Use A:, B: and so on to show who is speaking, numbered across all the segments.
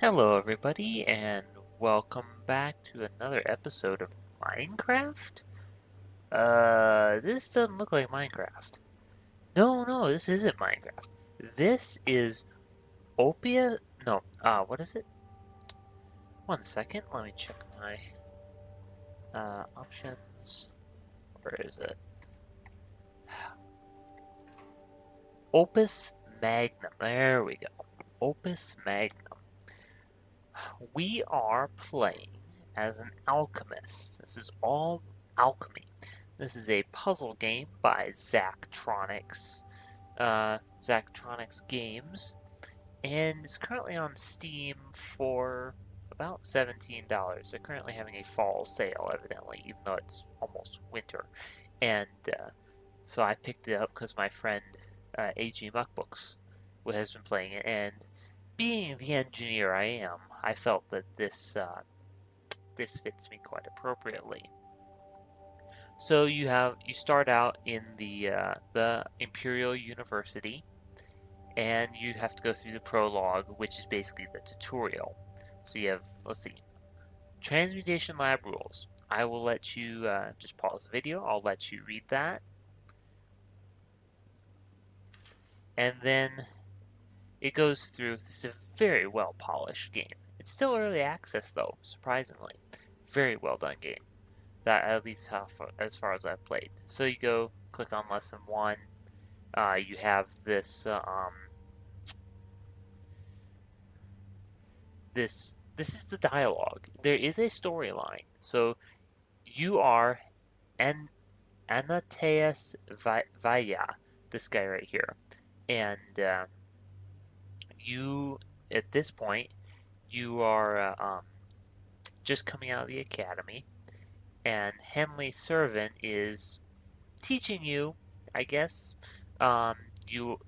A: Hello, everybody, and welcome back to another episode of Minecraft. This doesn't look like Minecraft. No, this isn't Minecraft. This is Opia. No, what is it? One second, let me check my options. Where is it? Opus Magnum. There we go. Opus Magnum. We are playing as an alchemist. This is all alchemy. This is a puzzle game by Zachtronics, Zachtronics Games, and it's currently on Steam for about $17. They're currently having a fall sale, evidently, even though it's almost winter. And so I picked it up because my friend AG Muckbooks has been playing it, and being the engineer I am, I felt that this fits me quite appropriately. So you start out in the Imperial University, and you have to go through the prologue, which is basically the tutorial. So you have, let's see, transmutation lab rules. I will let you just pause the video. I'll let you read that, and then it goes through. This is a very well polished game. It's still early access though, surprisingly. Very well done game. That at least as far as I've played. So you go click on lesson one. You have this is the dialogue. There is a storyline. So you are an Anateas Vaya, this guy right here, and you at this point you are just coming out of the academy, and Henley Servant is teaching you, I guess. Um, you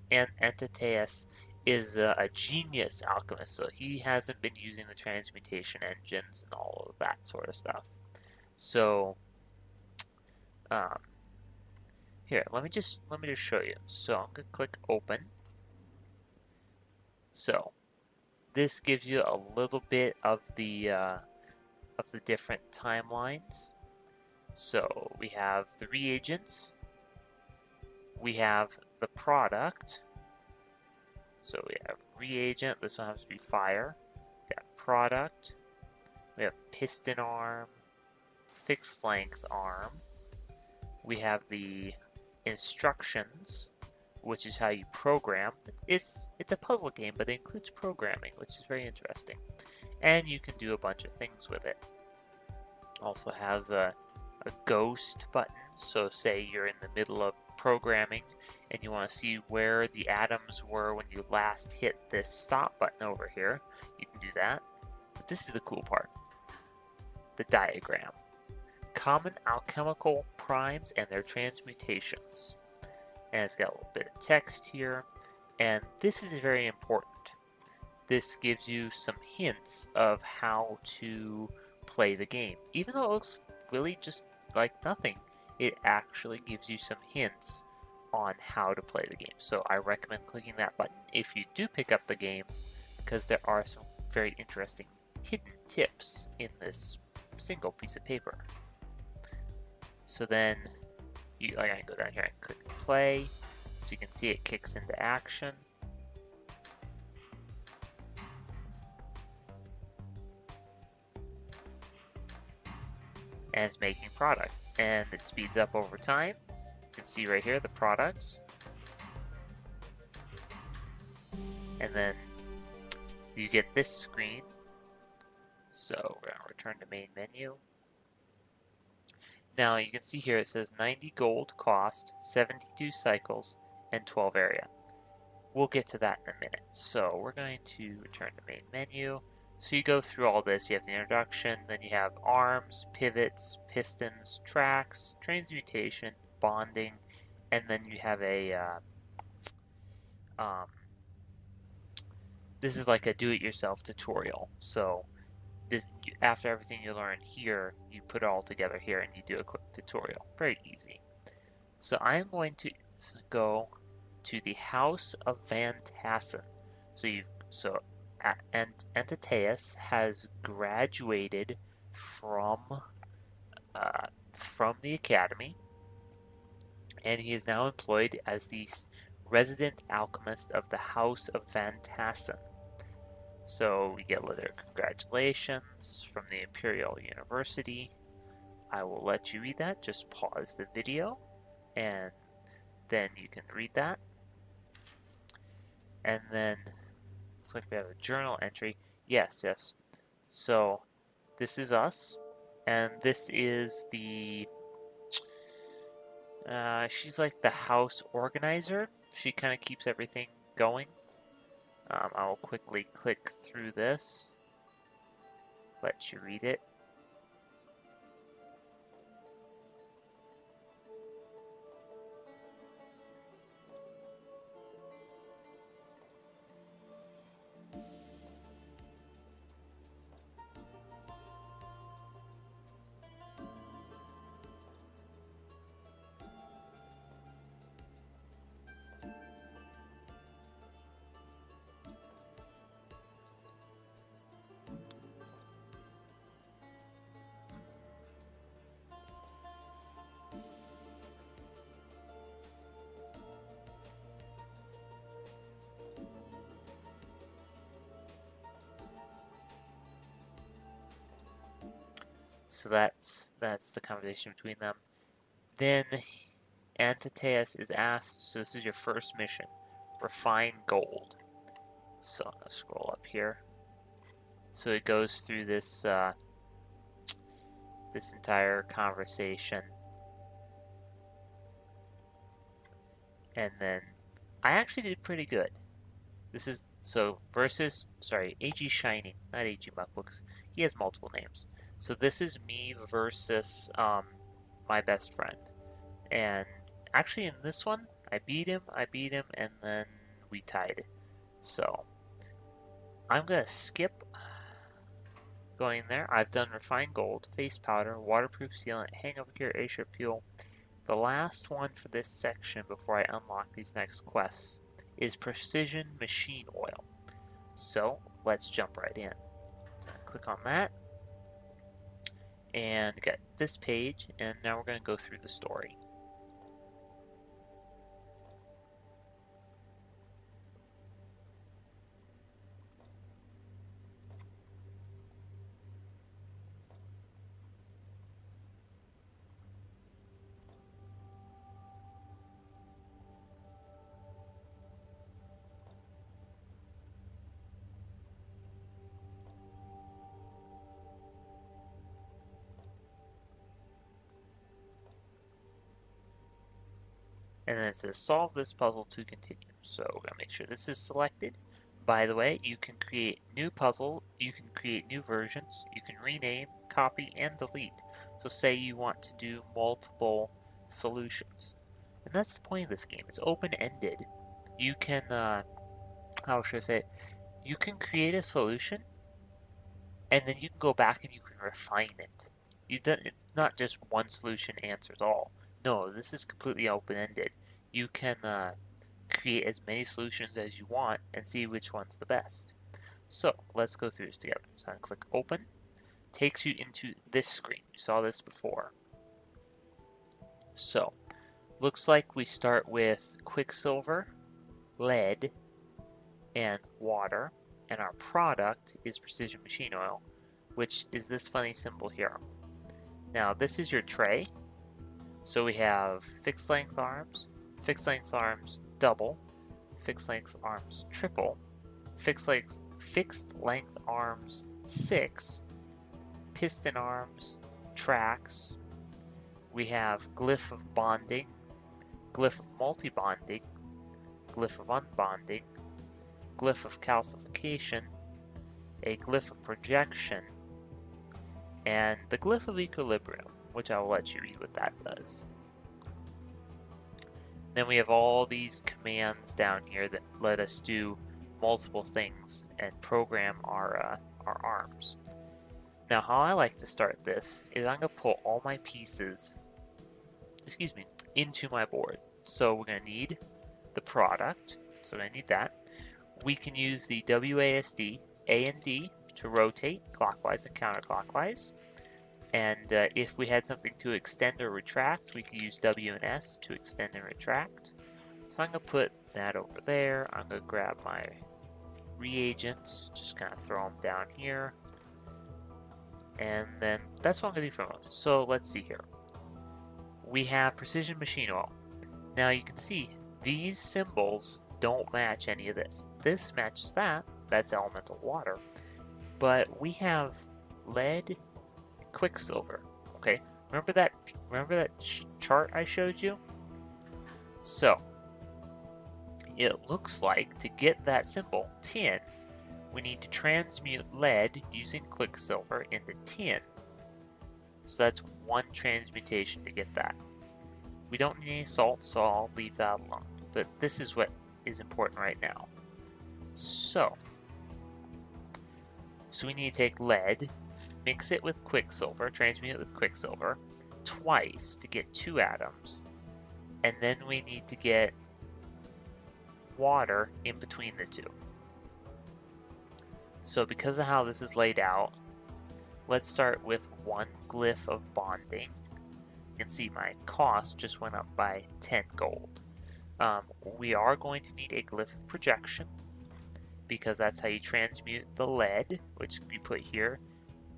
A: and Entateus is a genius alchemist, so he hasn't been using the transmutation engines and all of that sort of stuff. So, um, here, let me just show you. So I'm gonna click open. So this gives you a little bit of the different timelines. So we have the reagents, we have the product. So we have reagent, this one happens to be fire. We got product, we have piston arm, fixed length arm. We have the instructions, which is how you program. It's a puzzle game, but it includes programming, which is very interesting. And you can do a bunch of things with it. Also has a ghost button, so say you're in the middle of programming and you want to see where the atoms were when you last hit this stop button over here, you can do that. But this is the cool part. The diagram. Common alchemical primes and their transmutations. And it's got a little bit of text here, and this is very important. This gives you some hints of how to play the game. Even though it looks really just like nothing, it actually gives you some hints on how to play the game. So I recommend clicking that button if you do pick up the game, because there are some very interesting hidden tips in this single piece of paper. So then I can go down here and click play, so you can see it kicks into action. And it's making product, and it speeds up over time. You can see right here the products, and then you get this screen. So we're gonna return to main menu. Now you can see here it says 90 gold cost, 72 cycles, and 12 area. We'll get to that in a minute. So we're going to return to main menu. So you go through all this. You have the introduction, then you have arms, pivots, pistons, tracks, transmutation, bonding, and then you have this is like a do-it-yourself tutorial. So after everything you learn here, you put it all together here and you do a quick tutorial. Very easy. So I'm going to go to the House of Van Tassen. So and Antitaeus has graduated from the academy, and he is now employed as the resident alchemist of the House of Van Tassen. So we get letter congratulations from the Imperial University. I will let you read that. Just pause the video and then you can read that. And then looks like we have a journal entry. Yes. So this is us, and this is the she's like the house organizer. She kind of keeps everything going. I will quickly click through this, let you read it. So that's the conversation between them. Then Antitaeus is asked, so this is your first mission, refine gold. So I'm gonna scroll up here. So it goes through this this entire conversation, and then I actually did pretty good. This is so versus AG Shining, not AG Muckbooks. He has multiple names. So this is me versus my best friend, and actually in this one I beat him, and then we tied. So I'm gonna skip going there. I've done refined gold, face powder, waterproof sealant, hangover cure, air fuel. The last one for this section before I unlock these next quests is precision machine oil. So let's jump right in. So click on that and get this page, and now we're going to go through the story. And then it says solve this puzzle to continue. So we're going to make sure this is selected. By the way, you can create new puzzle, you can create new versions, you can rename, copy, and delete. So say you want to do multiple solutions. And that's the point of this game. It's open-ended. You can, how should I say it? You can create a solution, and then you can go back and you can refine it. It's not just one solution answers all. No, this is completely open-ended. You can create as many solutions as you want and see which one's the best. So let's go through this together. So I'm going to click open. Takes you into this screen. You saw this before. So looks like we start with quicksilver, lead, and water. And our product is precision machine oil, which is this funny symbol here. Now this is your tray. So we have fixed length arms double, fixed length arms triple, fixed length arms 6, piston arms, tracks. We have glyph of bonding, glyph of multi-bonding, glyph of unbonding, glyph of calcification, a glyph of projection, and the glyph of equilibrium, which I will let you read what that does. Then we have all these commands down here that let us do multiple things and program our arms. Now, how I like to start this is I'm going to pull all my pieces, into my board. So we're going to need the product, so I need that. We can use the WASD A and D to rotate clockwise and counterclockwise. And if we had something to extend or retract, we could use W and S to extend and retract. So I'm going to put that over there. I'm going to grab my reagents, just kind of throw them down here. And then that's what I'm going to do for a moment. So let's see here. We have precision machine oil. Now you can see these symbols don't match any of this. This matches that. That's elemental water. But we have lead, quicksilver. Okay, remember that chart I showed you? So it looks like to get that symbol tin, we need to transmute lead using quicksilver into tin. So that's one transmutation to get that. We don't need any salt, so I'll leave that alone. But this is what is important right now. So we need to take lead, mix it with quicksilver, transmute it with quicksilver twice to get 2 atoms, and then we need to get water in between the two. So because of how this is laid out, let's start with 1 glyph of bonding. You can see my cost just went up by 10 gold. We are going to need a glyph of projection, because that's how you transmute the lead, which we put here,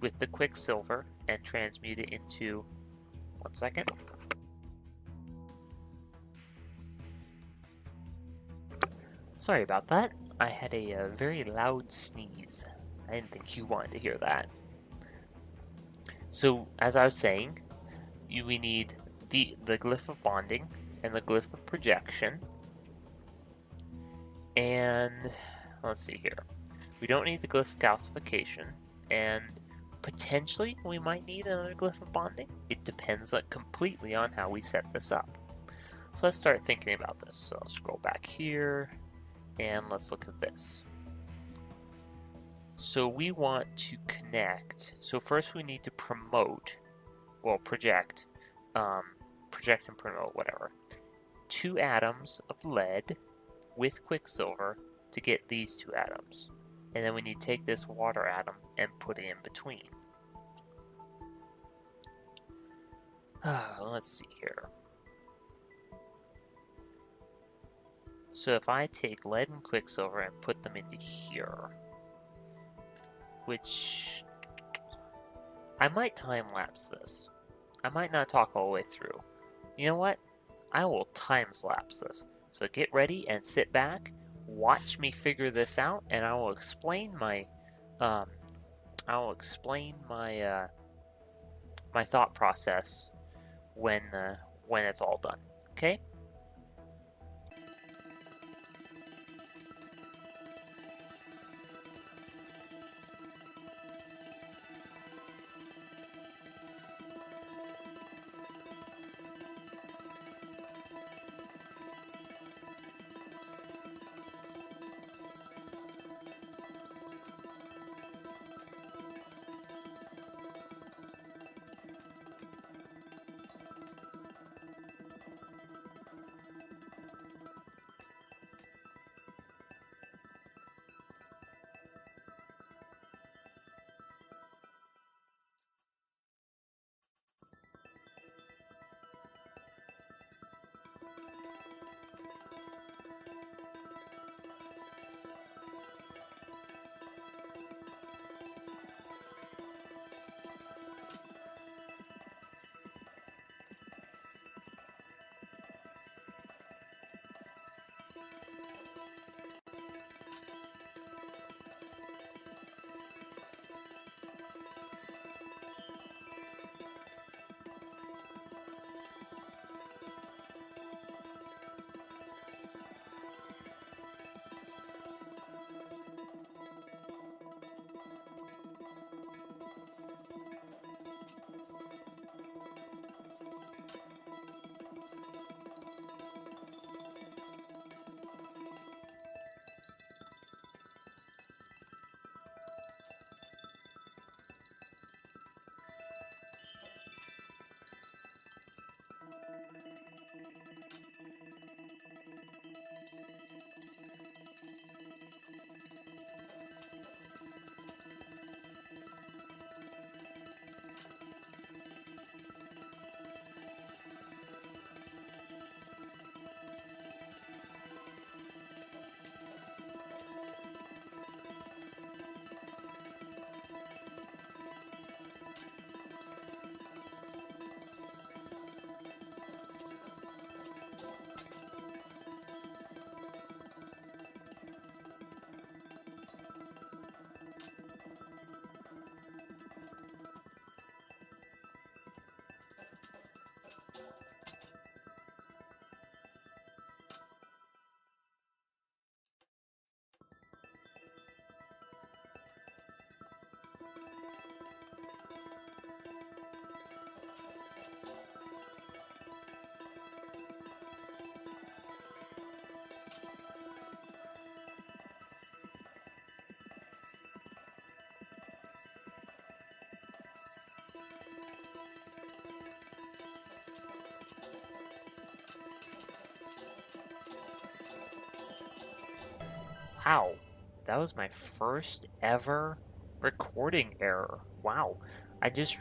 A: with the quicksilver and transmute it into, 1 second. Sorry about that. I had a very loud sneeze. I didn't think you wanted to hear that. So as I was saying, we need the glyph of bonding and the glyph of projection. And let's see here. We don't need the glyph of calcification, and potentially we might need another glyph of bonding. It depends completely on how we set this up. So let's start thinking about this. So I'll scroll back here and let's look at this. So we want to connect. So first we need to promote, well, project and promote, whatever, 2 atoms of lead with quicksilver to get these 2 atoms. And then we need to take this water atom and put it in between. Let's see here. So if I take lead and quicksilver and put them into here, which I might time-lapse this. I might not talk all the way through. You know what? I will time-lapse this. So get ready and sit back, watch me figure this out, and I will explain my my thought process when it's all done. Okay? Wow, that was my first ever recording error. Wow, I just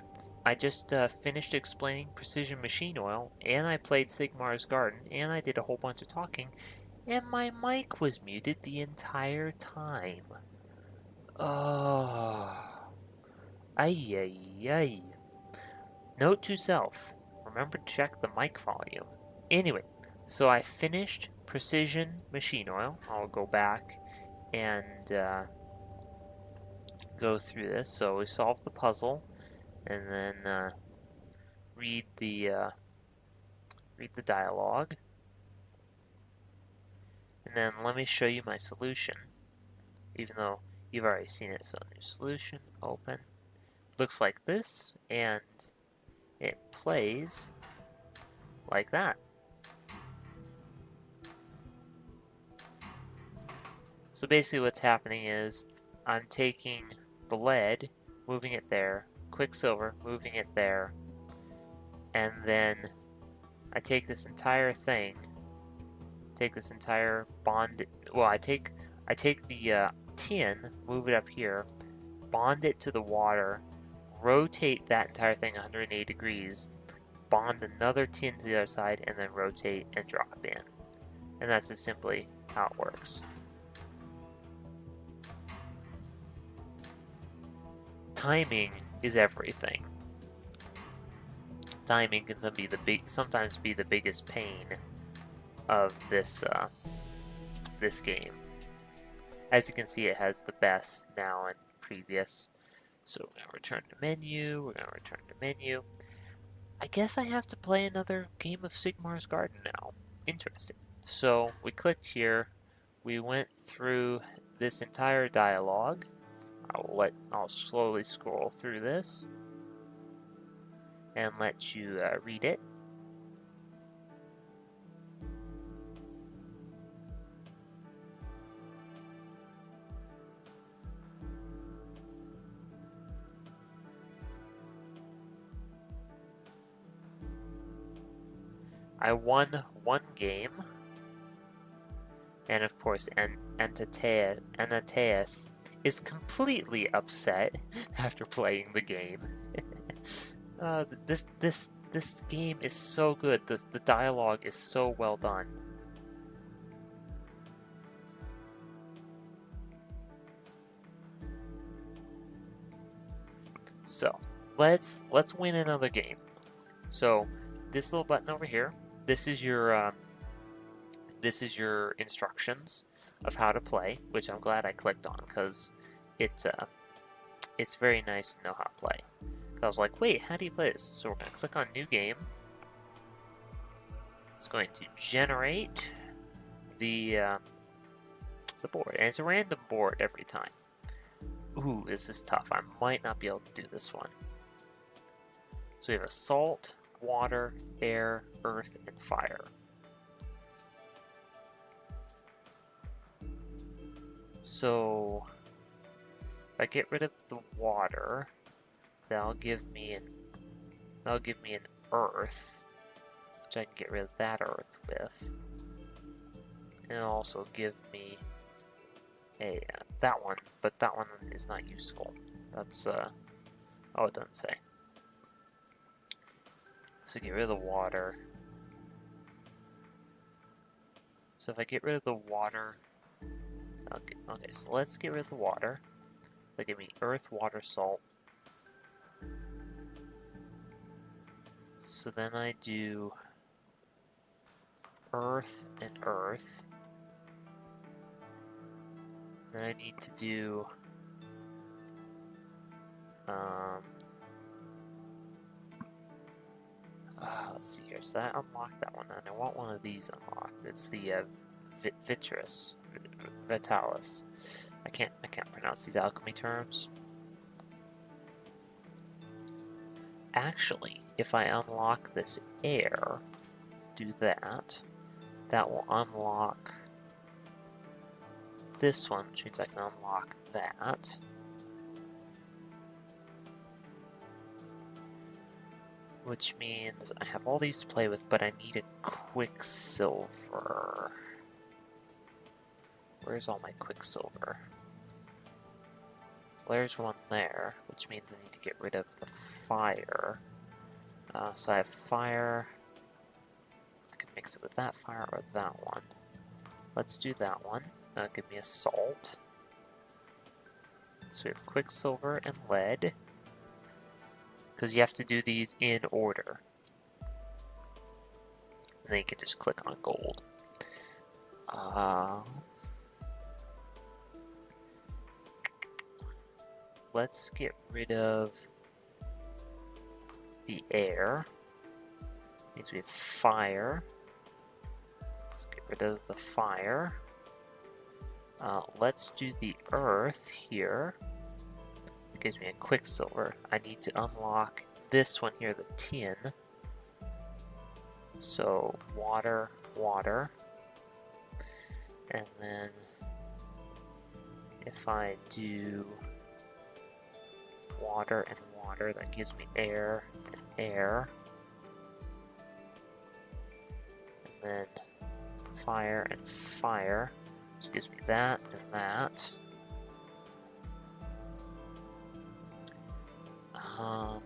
A: finished explaining precision machine oil, and I played Sigmar's Garden, and I did a whole bunch of talking, and my mic was muted the entire time. Oh, ay ay ay. Note to self: remember to check the mic volume. Anyway, so I finished precision machine oil. I'll go back and go through this. So we solve the puzzle, and then read the dialogue, and then let me show you my solution. Even though you've already seen it, so new solution, open. Looks like this, and it plays like that. So basically, what's happening is I'm taking the lead, moving it there, quicksilver, moving it there, and then I take this entire thing, take this entire bond. Well, I take the tin, move it up here, bond it to the water, rotate that entire thing 180 degrees, bond another tin to the other side, and then rotate and drop in. And that's just simply how it works. Timing is everything. Timing can sometimes be the biggest pain of this this game. As you can see, it has the best, now, and previous. So we're gonna return to menu. We're gonna return to menu. I guess I have to play another game of Sigmar's Garden now. Interesting. So we clicked here. We went through this entire dialogue. I'll slowly scroll through this and let you read it. I won one game, and of course, Anateus is completely upset after playing the game. This game is so good. The dialogue is so well done. So let's win another game. So this little button over here, this is your instructions of how to play, which I'm glad I clicked on because it's very nice to know how to play. I was like, wait, how do you play this? So we're going to click on New Game. It's going to generate the board, and it's a random board every time. Ooh, this is tough. I might not be able to do this one. So we have a salt, water, air, earth, and fire. So if I get rid of the water, that'll give me an earth, which I can get rid of that earth with. And it'll also give me a that one, but that one is not useful. That's oh, it doesn't say. So get rid of the water. So if I get rid of the water, okay, so let's get rid of the water. That'll give me earth, water, salt. So then I do earth and earth. Then I need to do let's see here. So that unlocked that one, and I want one of these unlocked. It's the Vitalis. I can't pronounce these alchemy terms. Actually, if I unlock this air, do that, that will unlock this one, which means I can unlock that. Which means I have all these to play with, but I need a quicksilver. Where's all my quicksilver? There's one there, which means I need to get rid of the fire. So I have fire. I can mix it with that fire or that one. Let's do that one. That'll give me a salt. So we have quicksilver and lead. Because you have to do these in order. And then you can just click on gold. Let's get rid of the air. Means we have fire. Let's get rid of the fire. Let's do the earth here. It gives me a quicksilver. I need to unlock this one here, the tin. So water, water. And then if I do water and water, that gives me air and air. And then fire and fire, which gives me that and that.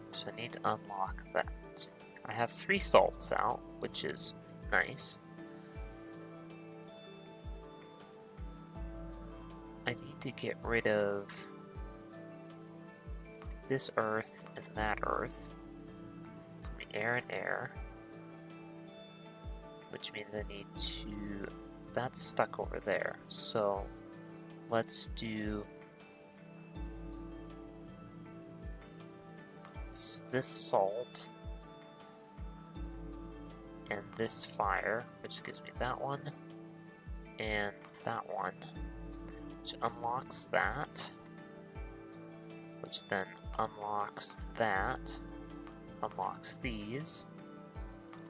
A: So I need to unlock that. I have 3 salts out, which is nice. I need to get rid of this earth and that earth. Air and air. Which means I need to... That's stuck over there. So let's do this salt and this fire, which gives me that one and that one, which unlocks that, which then unlocks that, unlocks these,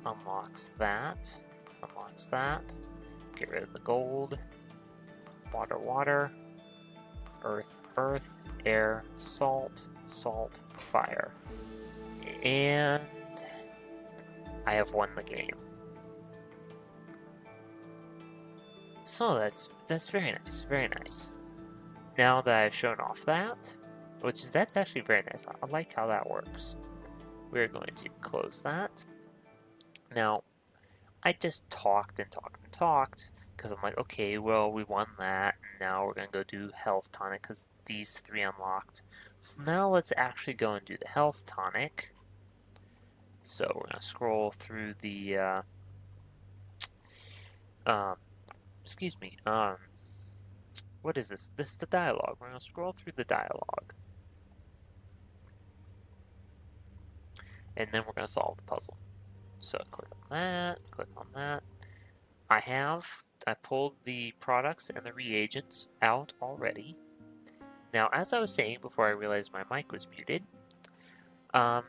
A: unlocks that, unlocks that, get rid of the gold, water, water, earth, earth, air, salt, salt, fire. And I have won the game. So that's very nice, very nice. Now that I've shown off that, that's actually very nice. I like how that works. We're going to close that. Now, I just talked and talked and talked because I'm like, okay, well, we won that. And now we're going to go do health tonic because these 3 unlocked. So now let's actually go and do the health tonic. So we're going to scroll through the, excuse me, what is this? This is the dialogue. We're going to scroll through the dialogue. And then we're going to solve the puzzle. So click on that, click on that. I pulled the products and the reagents out already. Now, as I was saying before I realized my mic was muted, I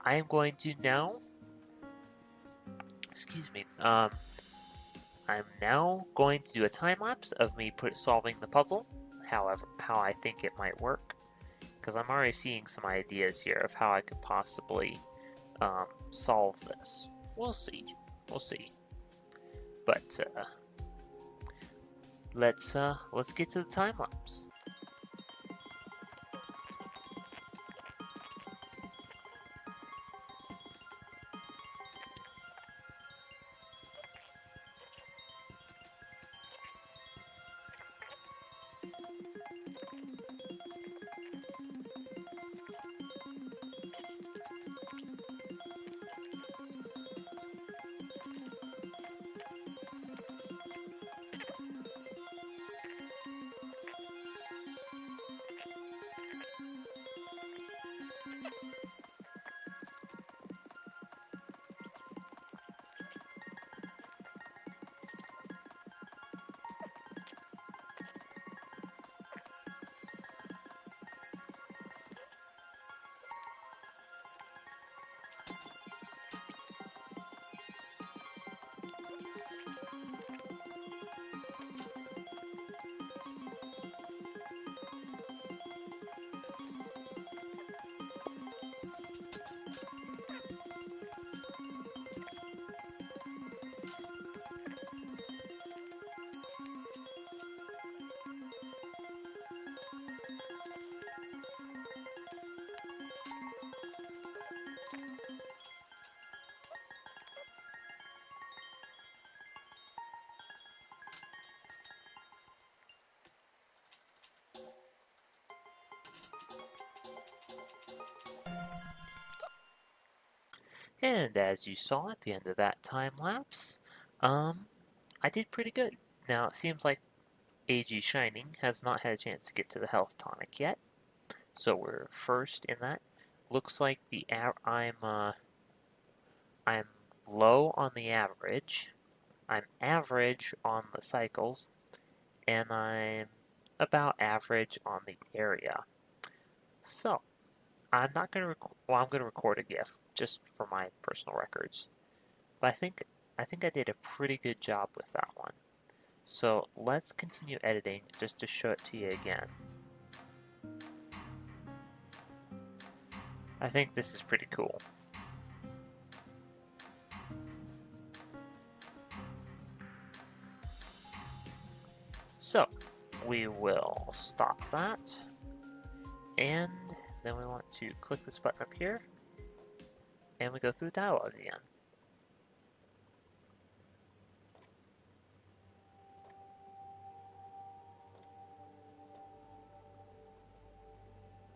A: am going to now, excuse me, I'm now going to do a time lapse of me solving the puzzle, how I think it might work, because I'm already seeing some ideas here of how I could possibly solve this. We'll see. But let's get to the time lapse. And as you saw at the end of that time lapse, I did pretty good. Now it seems like AG Shining has not had a chance to get to the health tonic yet, so we're first in that. Looks like I'm low on the average. I'm average on the cycles, and I'm about average on the area. So I'm not gonna I'm gonna record a GIF just for my personal records. But I think I did a pretty good job with that one. So let's continue editing just to show it to you again. I think this is pretty cool. So we will stop that, and then we want to click this button up here, and we go through the dialogue again.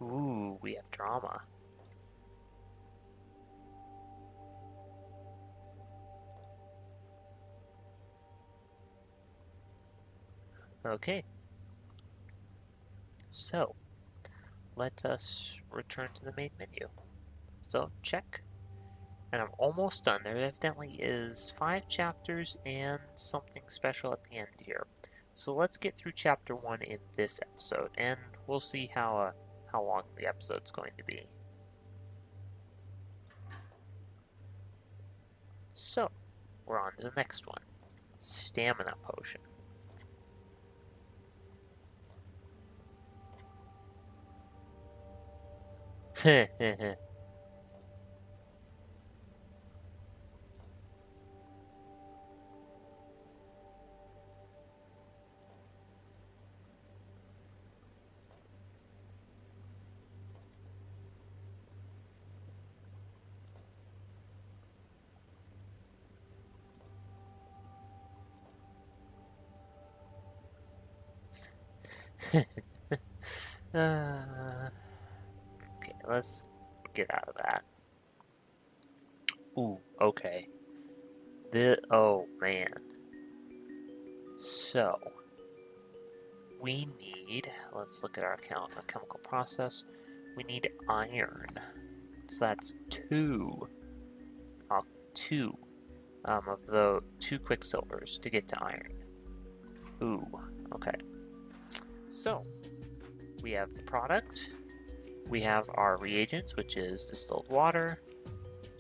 A: Ooh, we have drama. Okay. So, let us return to the main menu. So, check. And I'm almost done. There evidently is 5 chapters and something special at the end here. So let's get through chapter 1 in this episode, and we'll see how long the episode's going to be. So, we're on to the next one. Stamina potion. Heh. Okay, let's get out of that. Ooh, okay. Oh man. So, we need, let's look at our chemical process. We need iron. So that's two of the 2 quicksilvers to get to iron. Ooh, okay. So, we have the product. We have our reagents, which is distilled water,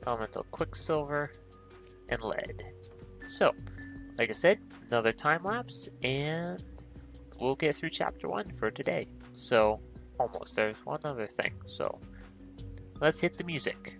A: elemental quicksilver, and lead. So, like I said, another time lapse, and we'll get through chapter 1 for today. So, almost. There's one other thing. So, let's hit the music.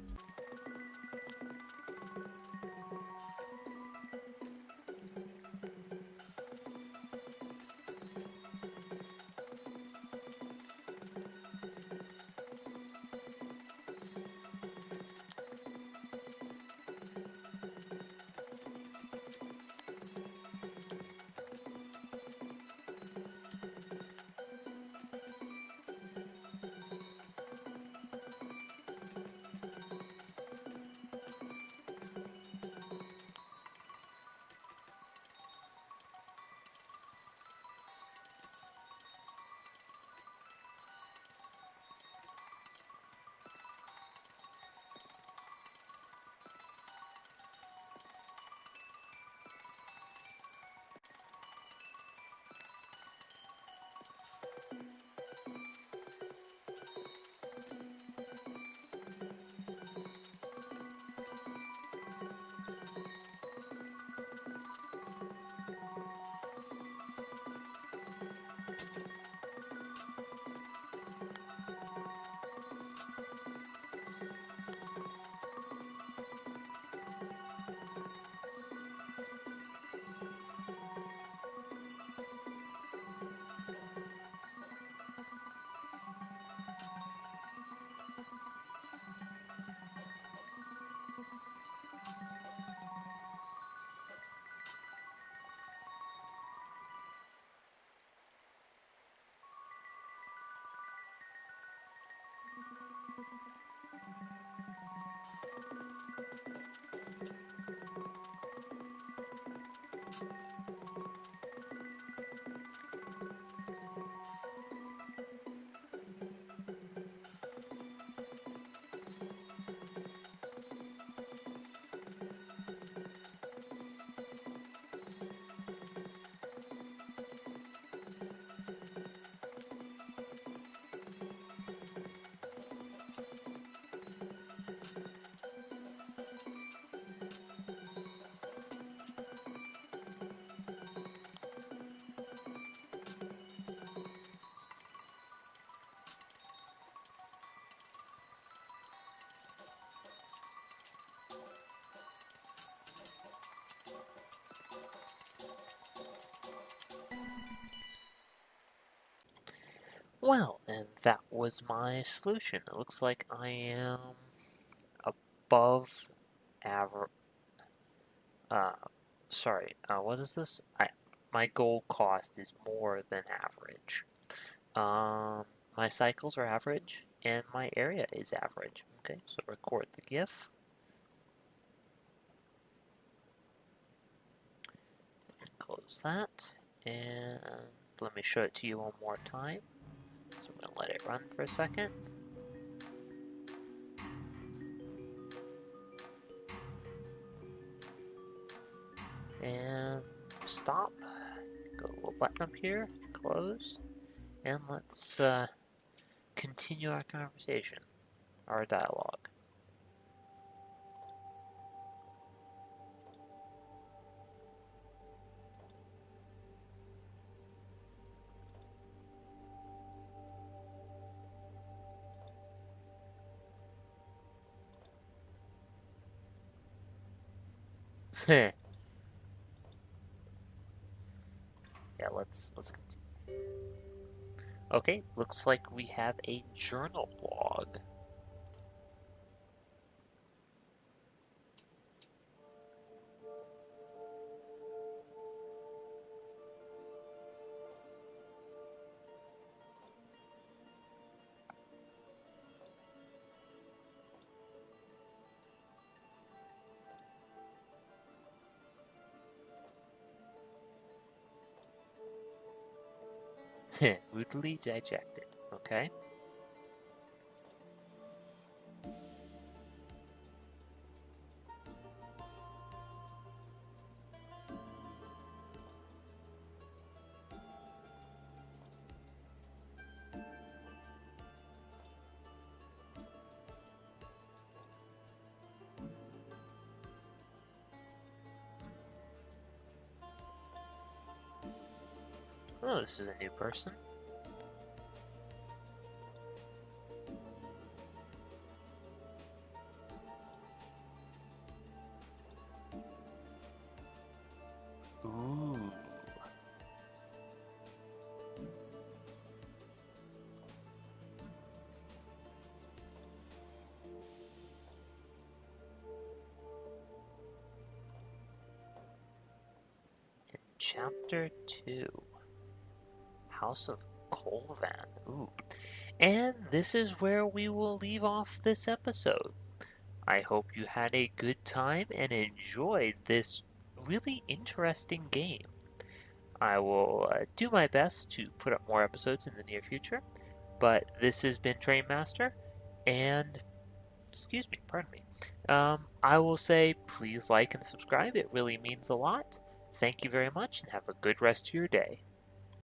A: Well, and that was my solution. It looks like I am above average. What is this? My gold cost is more than average. My cycles are average, and my area is average. Okay, so record the GIF. Close that, and let me show it to you one more time. So I'm going to let it run for a second. And stop. Go a little button up here, close, and let's continue our conversation, our dialogue. Yeah, let's continue. Okay, looks like we have a journal log. Rudely dejected. Okay. Oh, this is a new person. Ooh. In Chapter 2, House of Colvan. Ooh. And this is where we will leave off this episode. I hope you had a good time and enjoyed this really interesting game. I will do my best to put up more episodes in the near future, but this has been Train Master, and excuse me, pardon me. I will say please like and subscribe. It really means a lot. Thank you very much, and have a good rest of your day.